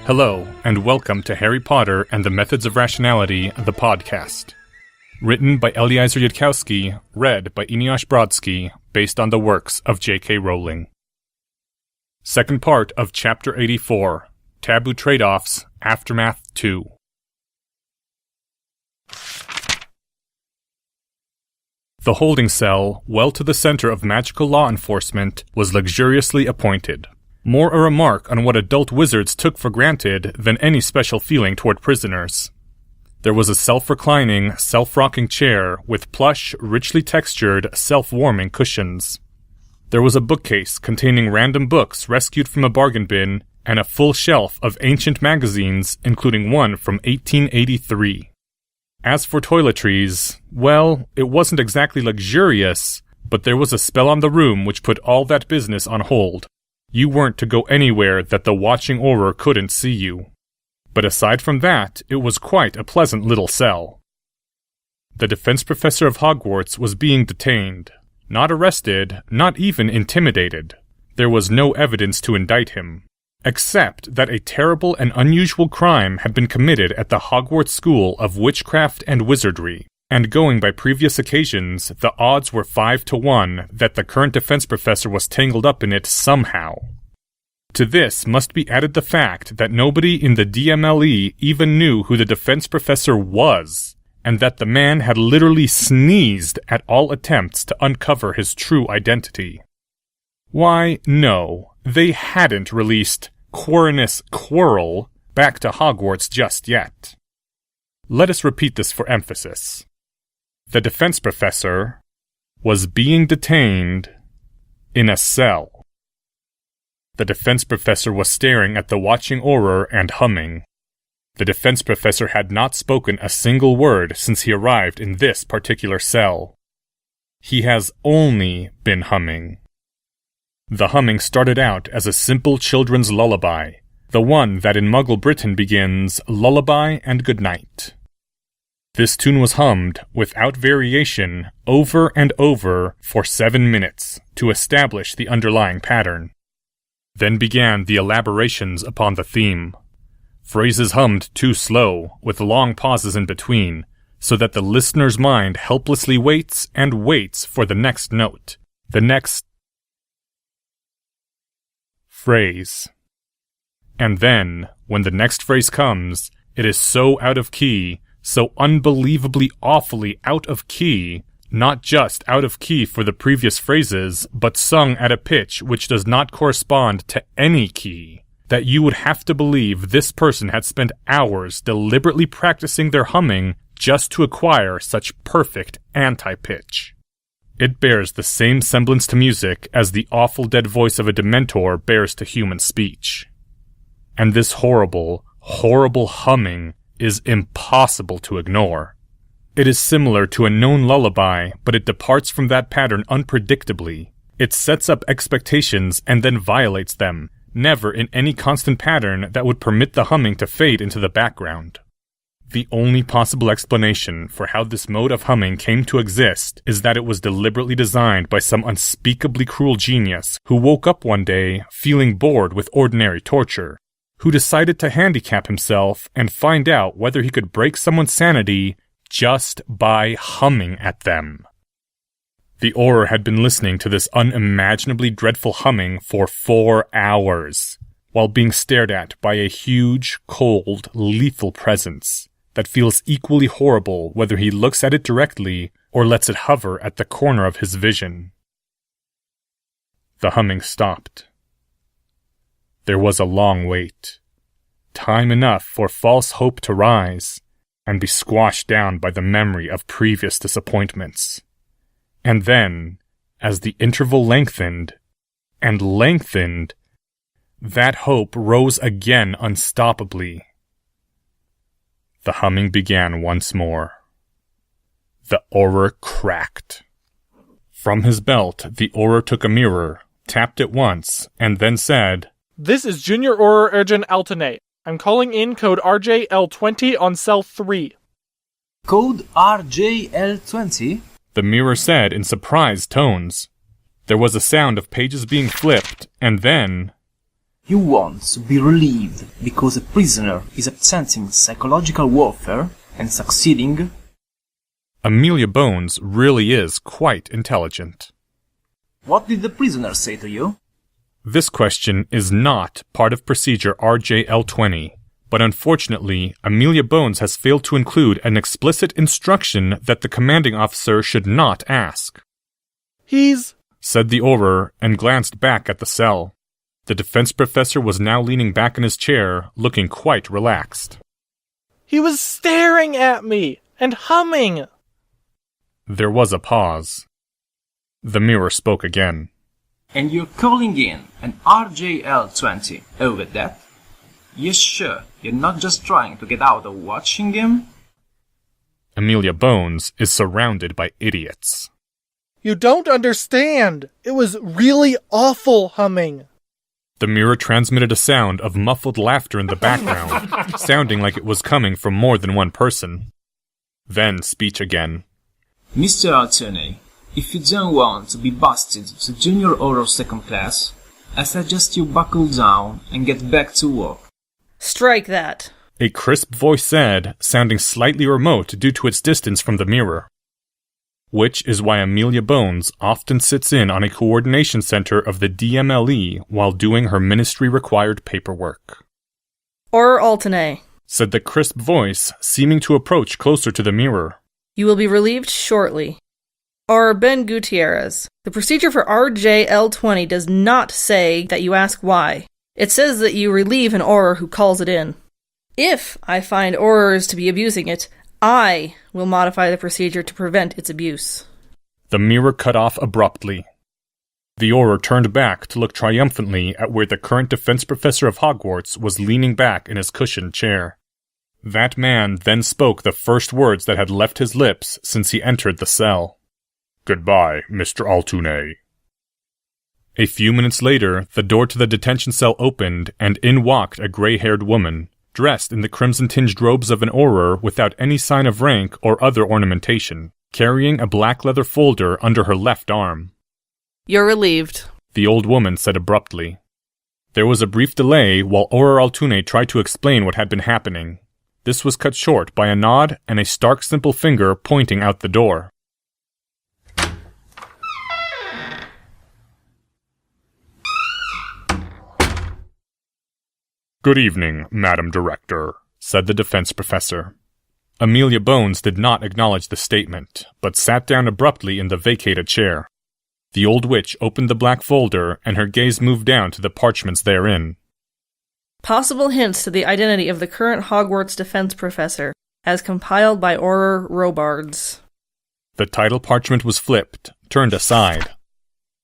Hello, and welcome to Harry Potter and the Methods of Rationality, the podcast. Written by Eliezer Yudkowsky, read by Eneasz Brodsky, based on the works of J.K. Rowling. Second part of Chapter 84, Taboo Trade-Offs, Aftermath 2. The holding cell, well to the center of magical law enforcement, was luxuriously appointed. More a remark on what adult wizards took for granted than any special feeling toward prisoners. There was a self-reclining, self-rocking chair with plush, richly textured, self-warming cushions. There was a bookcase containing random books rescued from a bargain bin and a full shelf of ancient magazines, including one from 1883. As for toiletries, well, it wasn't exactly luxurious, but there was a spell on the room which put all that business on hold. You weren't to go anywhere that the watching Auror couldn't see you. But aside from that, it was quite a pleasant little cell. The defense professor of Hogwarts was being detained. Not arrested, not even intimidated. There was no evidence to indict him. Except that a terrible and unusual crime had been committed at the Hogwarts School of Witchcraft and Wizardry. And going by previous occasions, the odds were 5-1 that the current defense professor was tangled up in it somehow. To this must be added the fact that nobody in the DMLE even knew who the defense professor was, and that the man had literally sneezed at all attempts to uncover his true identity. Why, no, they hadn't released Quirinus Quirrell back to Hogwarts just yet. Let us repeat this for emphasis. The defense professor was being detained in a cell. The defense professor was staring at the watching Auror and humming. The defense professor had not spoken a single word since he arrived in this particular cell. He has only been humming. The humming started out as a simple children's lullaby, the one that in Muggle Britain begins, "Lullaby and Good Night." This tune was hummed, without variation, over and over for 7 minutes, to establish the underlying pattern. Then began the elaborations upon the theme. Phrases hummed too slow, with long pauses in between, so that the listener's mind helplessly waits and waits for the next note, the next phrase. And then, when the next phrase comes, it is so out of key, so unbelievably awfully out of key, not just out of key for the previous phrases, but sung at a pitch which does not correspond to any key, that you would have to believe this person had spent hours deliberately practicing their humming just to acquire such perfect anti-pitch. It bears the same semblance to music as the awful dead voice of a Dementor bears to human speech. And this horrible, horrible humming is impossible to ignore. It is similar to a known lullaby, but it departs from that pattern unpredictably. It sets up expectations and then violates them, never in any constant pattern that would permit the humming to fade into the background. The only possible explanation for how this mode of humming came to exist is that it was deliberately designed by some unspeakably cruel genius who woke up one day feeling bored with ordinary torture, who decided to handicap himself and find out whether he could break someone's sanity just by humming at them. The Auror had been listening to this unimaginably dreadful humming for 4 hours, while being stared at by a huge, cold, lethal presence that feels equally horrible whether he looks at it directly or lets it hover at the corner of his vision. The humming stopped. There was a long wait, time enough for false hope to rise and be squashed down by the memory of previous disappointments. And then, as the interval lengthened and lengthened, that hope rose again unstoppably. The humming began once more. The Auror cracked. From his belt, the Auror took a mirror, tapped it once, and then said, "This is Junior Auror Urgent Alternate. I'm calling in code RJL20 on cell 3. Code RJL20? The mirror said in surprised tones. There was a sound of pages being flipped, and then You want to be relieved because a prisoner is absenting psychological warfare and succeeding? Amelia Bones really is quite intelligent. What did the prisoner say to you? This question is not part of procedure RJL20, but unfortunately, Amelia Bones has failed to include an explicit instruction that the commanding officer should not ask. He's... said the Auror and glanced back at the cell. The defense professor was now leaning back in his chair, looking quite relaxed. He was staring at me and humming. There was a pause. The mirror spoke again. And you're calling in an RJL20 over that? You sure you're not just trying to get out of watching him? Amelia Bones is surrounded by idiots. You don't understand. It was really awful humming. The mirror transmitted a sound of muffled laughter in the background, sounding like it was coming from more than one person. Then speech again. Mr. Alternate, if you don't want to be busted to Junior Auror Second Class, I suggest you buckle down and get back to work. Strike that. A crisp voice said, sounding slightly remote due to its distance from the mirror. Which is why Amelia Bones often sits in on a coordination center of the DMLE while doing her ministry-required paperwork. Or Alternate, said the crisp voice, seeming to approach closer to the mirror. You will be relieved shortly. Or Ben Gutierrez, the procedure for RJL20 does not say that you ask why. It says that you relieve an Auror who calls it in. If I find Aurors to be abusing it, I will modify the procedure to prevent its abuse. The mirror cut off abruptly. The Auror turned back to look triumphantly at where the current defense professor of Hogwarts was leaning back in his cushioned chair. That man then spoke the first words that had left his lips since he entered the cell. Goodbye, Mr. Altoune. A few minutes later, the door to the detention cell opened, and in walked a gray-haired woman, dressed in the crimson-tinged robes of an Auror without any sign of rank or other ornamentation, carrying a black leather folder under her left arm. You're relieved, the old woman said abruptly. There was a brief delay while Auror Altoune tried to explain what had been happening. This was cut short by a nod and a stark simple finger pointing out the door. Good evening, Madam Director, said the defense professor. Amelia Bones did not acknowledge the statement, but sat down abruptly in the vacated chair. The old witch opened the black folder, and her gaze moved down to the parchments therein. Possible hints to the identity of the current Hogwarts defense professor, as compiled by Auror Robards. The title parchment was flipped, turned aside.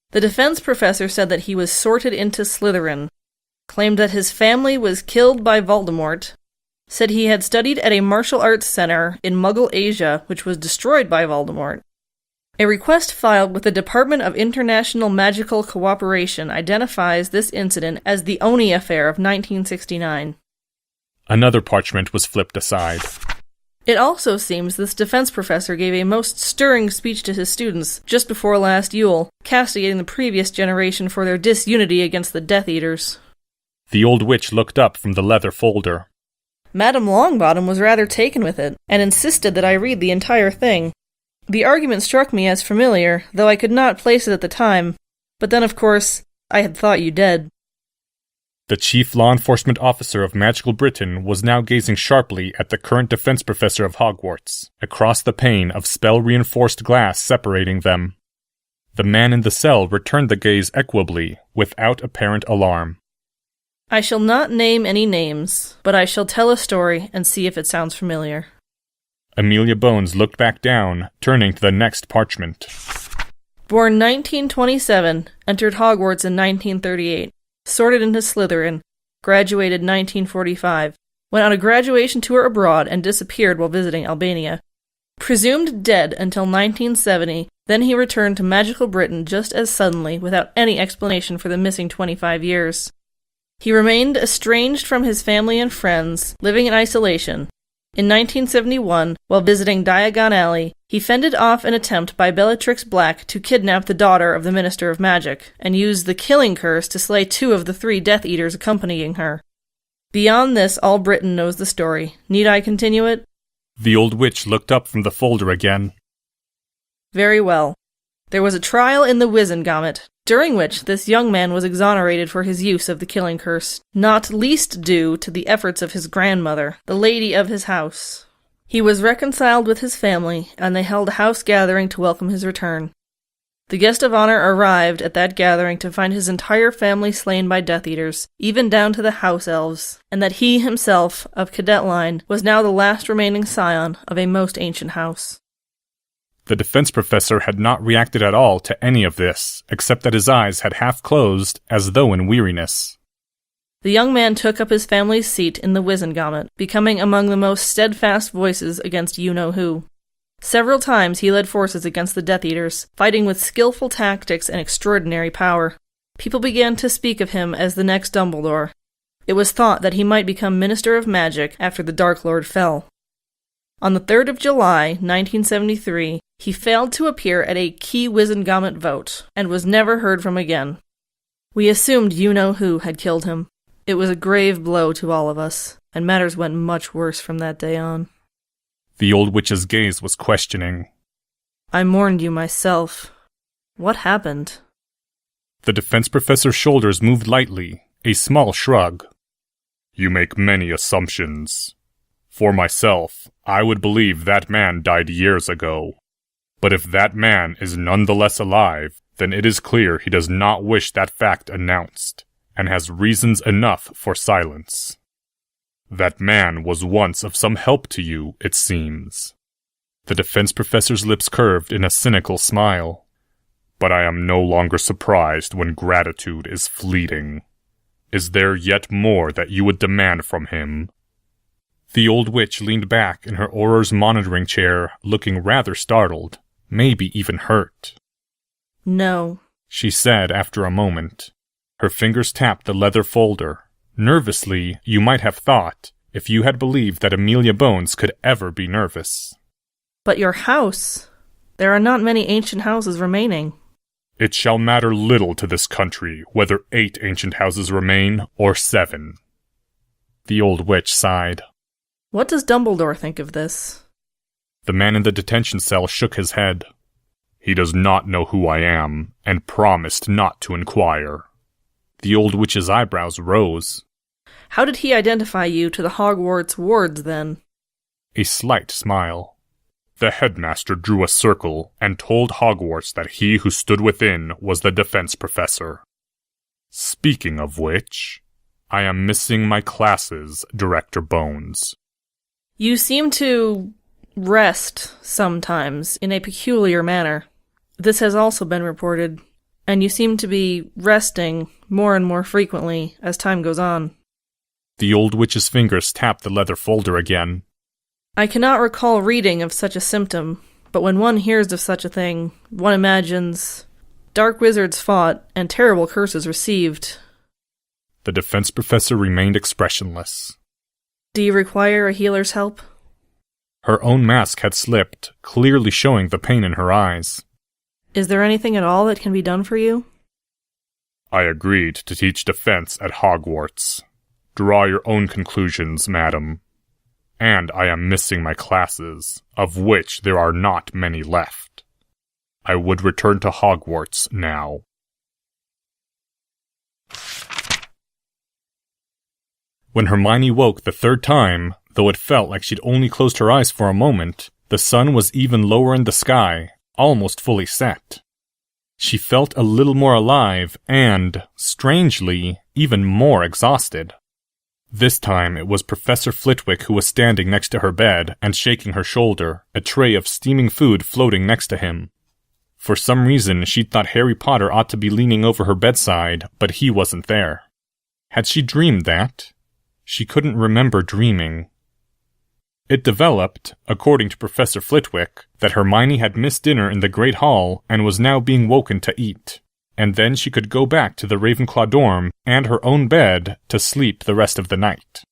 The defense professor said that he was sorted into Slytherin, claimed that his family was killed by Voldemort, said he had studied at a martial arts center in Muggle Asia, which was destroyed by Voldemort. A request filed with the Department of International Magical Cooperation identifies this incident as the Oni Affair of 1969. Another parchment was flipped aside. It also seems this defense professor gave a most stirring speech to his students just before last Yule, castigating the previous generation for their disunity against the Death Eaters. The old witch looked up from the leather folder. Madame Longbottom was rather taken with it, and insisted that I read the entire thing. The argument struck me as familiar, though I could not place it at the time, but then, of course, I had thought you dead. The chief law enforcement officer of Magical Britain was now gazing sharply at the current defense professor of Hogwarts, across the pane of spell-reinforced glass separating them. The man in the cell returned the gaze equably, without apparent alarm. I shall not name any names, but I shall tell a story and see if it sounds familiar. Amelia Bones looked back down, turning to the next parchment. Born 1927, entered Hogwarts in 1938, sorted into Slytherin, graduated 1945, went on a graduation tour abroad and disappeared while visiting Albania. Presumed dead until 1970, then he returned to magical Britain just as suddenly without any explanation for the missing 25 years. He remained estranged from his family and friends, living in isolation. In 1971, while visiting Diagon Alley, he fended off an attempt by Bellatrix Black to kidnap the daughter of the Minister of Magic, and used the killing curse to slay 2 of the 3 Death Eaters accompanying her. Beyond this, all Britain knows the story. Need I continue it? The old witch looked up from the folder again. Very well. There was a trial in the Wizengamot, during which this young man was exonerated for his use of the killing curse, not least due to the efforts of his grandmother, the lady of his house. He was reconciled with his family, and they held a house gathering to welcome his return. The guest of honor arrived at that gathering to find his entire family slain by Death Eaters, even down to the house elves, and that he himself, of cadet line, was now the last remaining scion of a most ancient house. The defense professor had not reacted at all to any of this, except that his eyes had half closed, as though in weariness. The young man took up his family's seat in the Wizengamot, becoming among the most steadfast voices against you-know-who. Several times he led forces against the Death Eaters, fighting with skillful tactics and extraordinary power. People began to speak of him as the next Dumbledore. It was thought that he might become Minister of Magic after the Dark Lord fell. On the 3rd of July, 1973, he failed to appear at a key Wizengamot vote, and was never heard from again. We assumed you-know-who had killed him. It was a grave blow to all of us, and matters went much worse from that day on. The old witch's gaze was questioning. I mourned you myself. What happened? The defense professor's shoulders moved lightly, a small shrug. You make many assumptions. For myself, I would believe that man died years ago. But if that man is nonetheless alive, then it is clear he does not wish that fact announced, and has reasons enough for silence. That man was once of some help to you, it seems. The defense professor's lips curved in a cynical smile. But I am no longer surprised when gratitude is fleeting. Is there yet more that you would demand from him? The old witch leaned back in her Auror's monitoring chair, looking rather startled, maybe even hurt. No, she said after a moment. Her fingers tapped the leather folder. Nervously, you might have thought, if you had believed that Amelia Bones could ever be nervous. But your house? There are not many ancient houses remaining. It shall matter little to this country whether 8 ancient houses remain or 7. The old witch sighed. What does Dumbledore think of this? The man in the detention cell shook his head. He does not know who I am, and promised not to inquire. The old witch's eyebrows rose. How did he identify you to the Hogwarts wards, then? A slight smile. The headmaster drew a circle and told Hogwarts that he who stood within was the defense professor. Speaking of which, I am missing my classes, Director Bones. You seem to rest sometimes in a peculiar manner. This has also been reported, and you seem to be resting more and more frequently as time goes on. The old witch's fingers tapped the leather folder again. I cannot recall reading of such a symptom, but when one hears of such a thing, one imagines dark wizards fought and terrible curses received. The defense professor remained expressionless. Do you require a healer's help? Her own mask had slipped, clearly showing the pain in her eyes. Is there anything at all that can be done for you? I agreed to teach defense at Hogwarts. Draw your own conclusions, madam. And I am missing my classes, of which there are not many left. I would return to Hogwarts now. When Hermione woke the 3rd time, though it felt like she'd only closed her eyes for a moment, the sun was even lower in the sky, almost fully set. She felt a little more alive and, strangely, even more exhausted. This time it was Professor Flitwick who was standing next to her bed and shaking her shoulder, a tray of steaming food floating next to him. For some reason, she'd thought Harry Potter ought to be leaning over her bedside, but he wasn't there. Had she dreamed that? She couldn't remember dreaming. It developed, according to Professor Flitwick, that Hermione had missed dinner in the Great Hall and was now being woken to eat, and then she could go back to the Ravenclaw dorm and her own bed to sleep the rest of the night.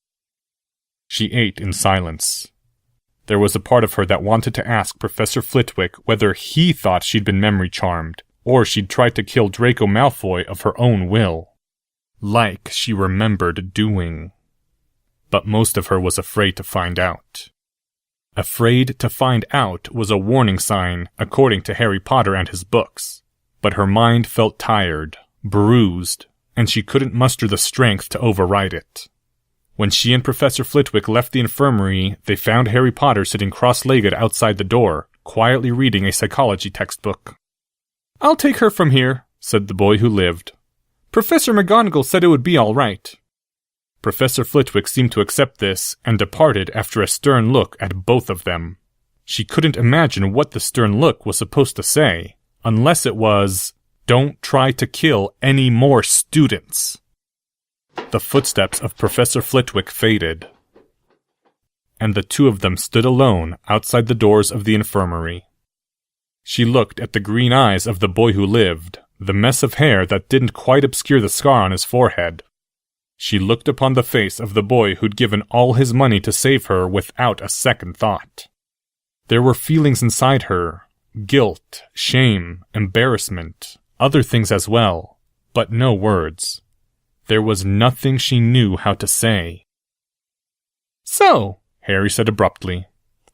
She ate in silence. There was a part of her that wanted to ask Professor Flitwick whether he thought she'd been memory charmed, or she'd tried to kill Draco Malfoy of her own will. Like she remembered doing. But most of her was afraid to find out. Afraid to find out was a warning sign, according to Harry Potter and his books. But her mind felt tired, bruised, and she couldn't muster the strength to override it. When she and Professor Flitwick left the infirmary, they found Harry Potter sitting cross-legged outside the door, quietly reading a psychology textbook. "I'll take her from here," said the boy who lived. "Professor McGonagall said it would be all right." Professor Flitwick seemed to accept this and departed after a stern look at both of them. She couldn't imagine what the stern look was supposed to say, unless it was, "Don't try to kill any more students." The footsteps of Professor Flitwick faded, and the two of them stood alone outside the doors of the infirmary. She looked at the green eyes of the boy who lived, the mess of hair that didn't quite obscure the scar on his forehead. She looked upon the face of the boy who'd given all his money to save her without a second thought. There were feelings inside her, guilt, shame, embarrassment, other things as well, but no words. There was nothing she knew how to say. "So," Harry said abruptly,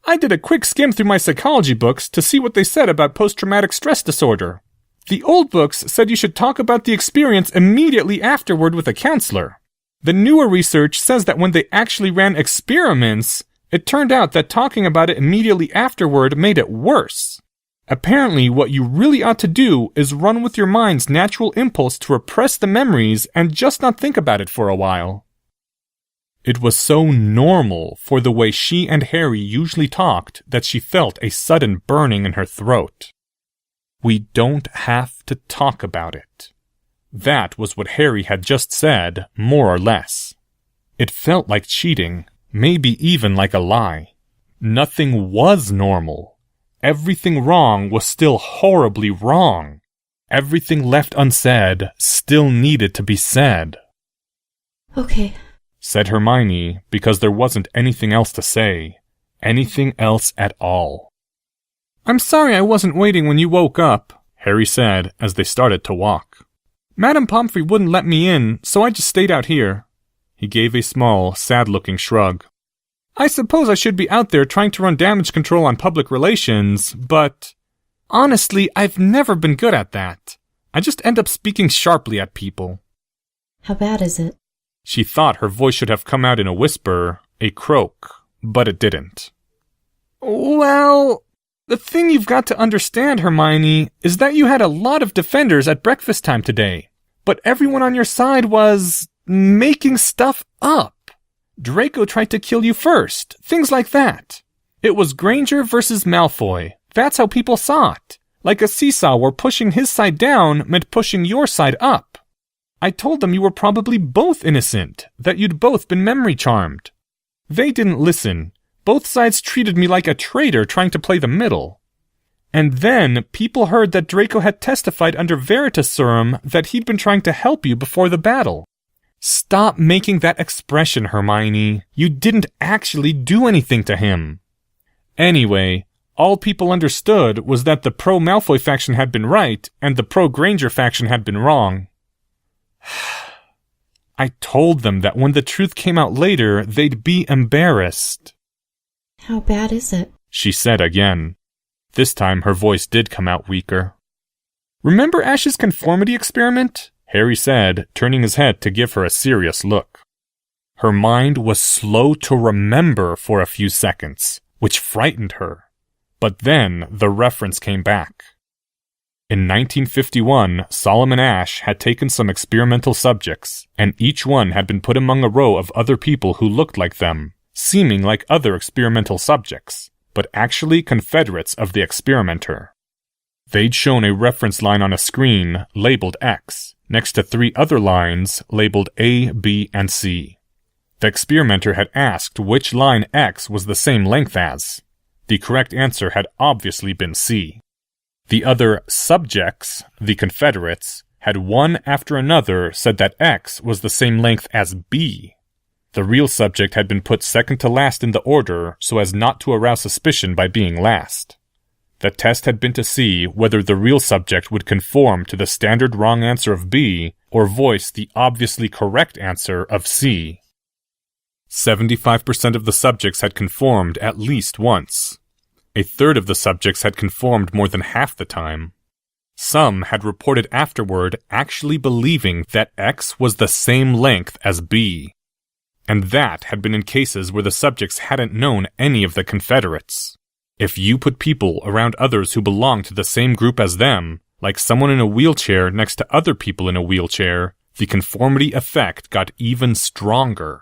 "I did a quick skim through my psychology books to see what they said about post-traumatic stress disorder. The old books said you should talk about the experience immediately afterward with a counselor. The newer research says that when they actually ran experiments, it turned out that talking about it immediately afterward made it worse. Apparently, what you really ought to do is run with your mind's natural impulse to repress the memories and just not think about it for a while." It was so normal for the way she and Harry usually talked that she felt a sudden burning in her throat. We don't have to talk about it. That was what Harry had just said, more or less. It felt like cheating, maybe even like a lie. Nothing was normal. Everything wrong was still horribly wrong. Everything left unsaid still needed to be said. "Okay," said Hermione, because there wasn't anything else to say. Anything else at all. "I'm sorry I wasn't waiting when you woke up," Harry said as they started to walk. "Madame Pomfrey wouldn't let me in, so I just stayed out here." He gave a small, sad-looking shrug. "I suppose I should be out there trying to run damage control on public relations, but honestly, I've never been good at that. I just end up speaking sharply at people." "How bad is it?" She thought her voice should have come out in a whisper, a croak, but it didn't. "Well, the thing you've got to understand, Hermione, is that you had a lot of defenders at breakfast time today, but everyone on your side was making stuff up. Draco tried to kill you first, things like that. It was Granger versus Malfoy. That's how people saw it. Like a seesaw where pushing his side down meant pushing your side up. I told them you were probably both innocent, that you'd both been memory charmed. They didn't listen. Both sides treated me like a traitor trying to play the middle. And then people heard that Draco had testified under Veritaserum that he'd been trying to help you before the battle. Stop making that expression, Hermione. You didn't actually do anything to him. Anyway, all people understood was that the pro-Malfoy faction had been right and the pro-Granger faction had been wrong. I told them that when the truth came out later, they'd be embarrassed. "How bad is it?" she said again. This time her voice did come out weaker. "Remember Ash's conformity experiment?" Harry said, turning his head to give her a serious look. Her mind was slow to remember for a few seconds, which frightened her. But then the reference came back. In 1951, Solomon Ash had taken some experimental subjects, and each one had been put among a row of other people who looked like them, seeming like other experimental subjects, but actually Confederates of the experimenter. They'd shown a reference line on a screen labeled X, next to 3 other lines labeled A, B, and C. The experimenter had asked which line X was the same length as. The correct answer had obviously been C. The other subjects, the Confederates, had one after another said that X was the same length as B. The real subject had been put second to last in the order so as not to arouse suspicion by being last. The test had been to see whether the real subject would conform to the standard wrong answer of B or voice the obviously correct answer of C. 75% of the subjects had conformed at least once. A third of the subjects had conformed more than half the time. Some had reported afterward actually believing that X was the same length as B. And that had been in cases where the subjects hadn't known any of the Confederates. If you put people around others who belonged to the same group as them, like someone in a wheelchair next to other people in a wheelchair, the conformity effect got even stronger.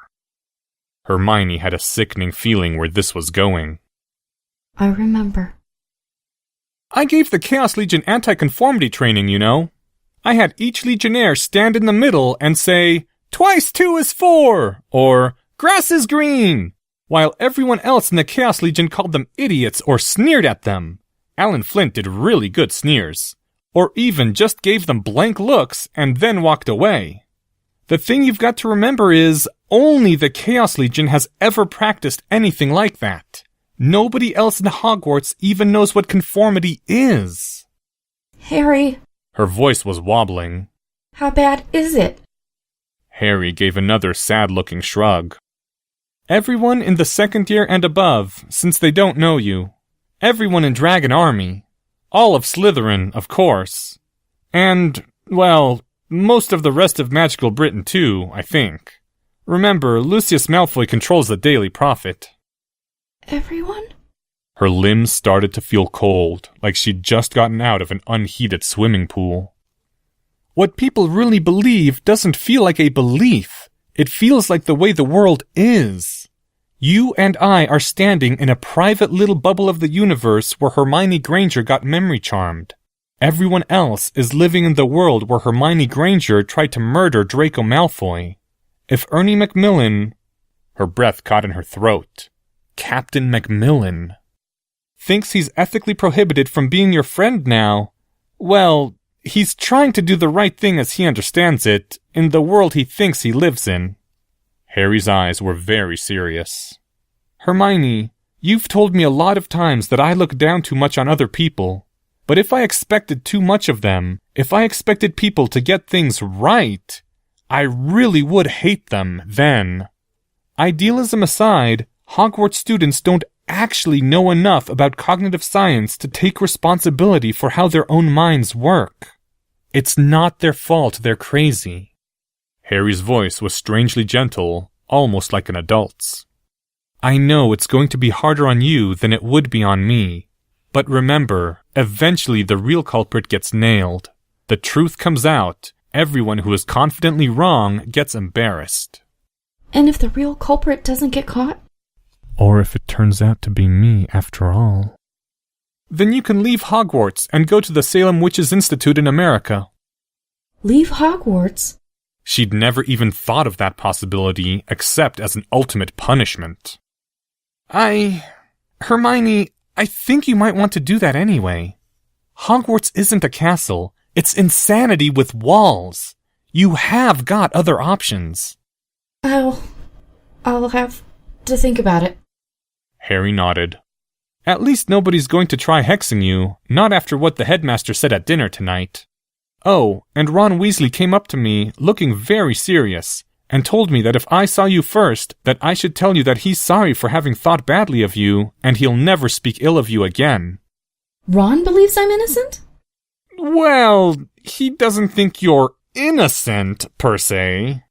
Hermione had a sickening feeling where this was going. I remember. I gave the Chaos Legion anti-conformity training, you know. I had each Legionnaire stand in the middle and say, "Twice 2 is 4," or "Grass is green," while everyone else in the Chaos Legion called them idiots or sneered at them. Alan Flint did really good sneers, or even just gave them blank looks and then walked away. The thing you've got to remember is, only the Chaos Legion has ever practiced anything like that. Nobody else in Hogwarts even knows what conformity is. Harry, Her voice was wobbling. how bad is it? Harry gave another sad-looking shrug. Everyone in the second year and above, since they don't know you. Everyone in Dragon Army. All of Slytherin, of course. And, well, most of the rest of Magical Britain too, I think. Remember, Lucius Malfoy controls the Daily Prophet. Everyone? Her limbs started to feel cold, like she'd just gotten out of an unheated swimming pool. What people really believe doesn't feel like a belief. It feels like the way the world is. You and I are standing in a private little bubble of the universe where Hermione Granger got memory charmed. Everyone else is living in the world where Hermione Granger tried to murder Draco Malfoy. If Ernie Macmillan... Her breath caught in her throat. Captain Macmillan thinks he's ethically prohibited from being your friend now. Well, he's trying to do the right thing as he understands it, in the world he thinks he lives in. Harry's eyes were very serious. Hermione, you've told me a lot of times that I look down too much on other people. But if I expected too much of them, if I expected people to get things right, I really would hate them then. Idealism aside, Hogwarts students don't actually know enough about cognitive science to take responsibility for how their own minds work. It's not their fault they're crazy. Harry's voice was strangely gentle, almost like an adult's. I know it's going to be harder on you than it would be on me. But remember, eventually the real culprit gets nailed. The truth comes out. Everyone who is confidently wrong gets embarrassed. And if the real culprit doesn't get caught? Or if it turns out to be me after all. Then you can leave Hogwarts and go to the Salem Witches Institute in America. Leave Hogwarts? She'd never even thought of that possibility except as an ultimate punishment. Hermione, I think you might want to do that anyway. Hogwarts isn't a castle. It's insanity with walls. You have got other options. I'll have to think about it. Harry nodded. At least nobody's going to try hexing you, not after what the headmaster said at dinner tonight. Oh, and Ron Weasley came up to me, looking very serious, and told me that if I saw you first, that I should tell you that he's sorry for having thought badly of you, and he'll never speak ill of you again. Ron believes I'm innocent? Well, he doesn't think you're innocent, per se.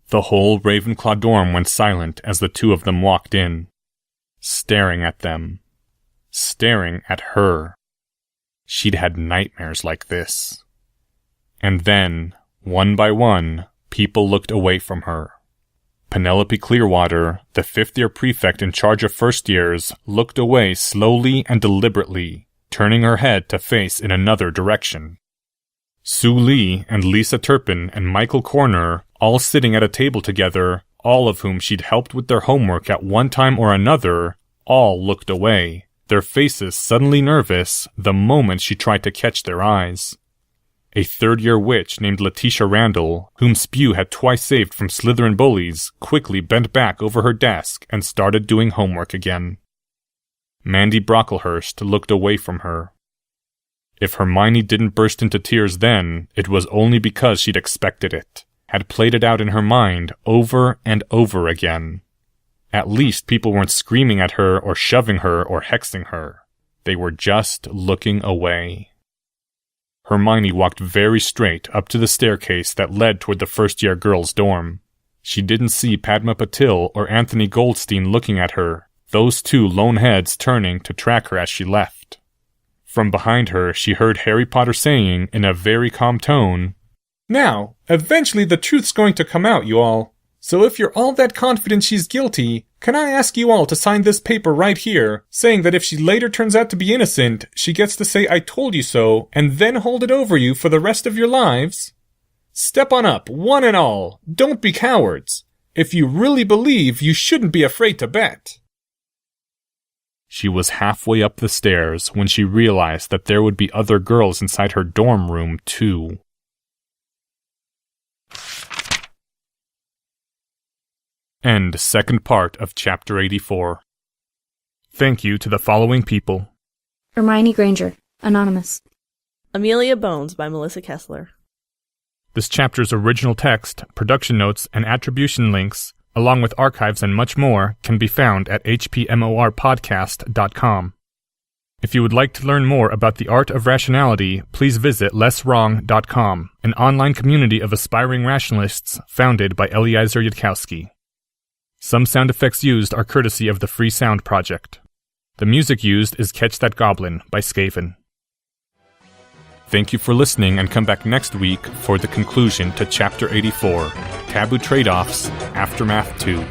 The whole Ravenclaw dorm went silent as the two of them walked in, staring at them, staring at her. She'd had nightmares like this. And then, one by one, people looked away from her. Penelope Clearwater, the fifth-year prefect in charge of first years, looked away slowly and deliberately, turning her head to face in another direction. Sue Lee and Lisa Turpin and Michael Corner, all sitting at a table together, all of whom she'd helped with their homework at one time or another, all looked away, their faces suddenly nervous the moment she tried to catch their eyes. A third-year witch named Letitia Randall, whom Spew had twice saved from Slytherin bullies, quickly bent back over her desk and started doing homework again. Mandy Brocklehurst looked away from her. If Hermione didn't burst into tears then, it was only because she'd expected it, had played it out in her mind over and over again. At least people weren't screaming at her or shoving her or hexing her. They were just looking away. Hermione walked very straight up to the staircase that led toward the first-year girls' dorm. She didn't see Padma Patil or Anthony Goldstein looking at her, those two lone heads turning to track her as she left. From behind her, she heard Harry Potter saying, in a very calm tone, "Now, eventually the truth's going to come out, you all. So if you're all that confident she's guilty, can I ask you all to sign this paper right here, saying that if she later turns out to be innocent, she gets to say I told you so, and then hold it over you for the rest of your lives? Step on up, one and all. Don't be cowards. If you really believe, you shouldn't be afraid to bet." She was halfway up the stairs when she realized that there would be other girls inside her dorm room, too. End second part of Chapter 84. Thank you to the following people: Hermione Granger, Anonymous. Amelia Bones by Melissa Kessler. This chapter's original text, production notes, and attribution links, along with archives and much more, can be found at hpmorpodcast.com. If you would like to learn more about the art of rationality, please visit lesswrong.com, an online community of aspiring rationalists founded by Eliezer Yudkowsky. Some sound effects used are courtesy of the Free Sound Project. The music used is Catch That Goblin by Skaven. Thank you for listening, and come back next week for the conclusion to Chapter 84, Taboo Trade-Offs, Aftermath 2.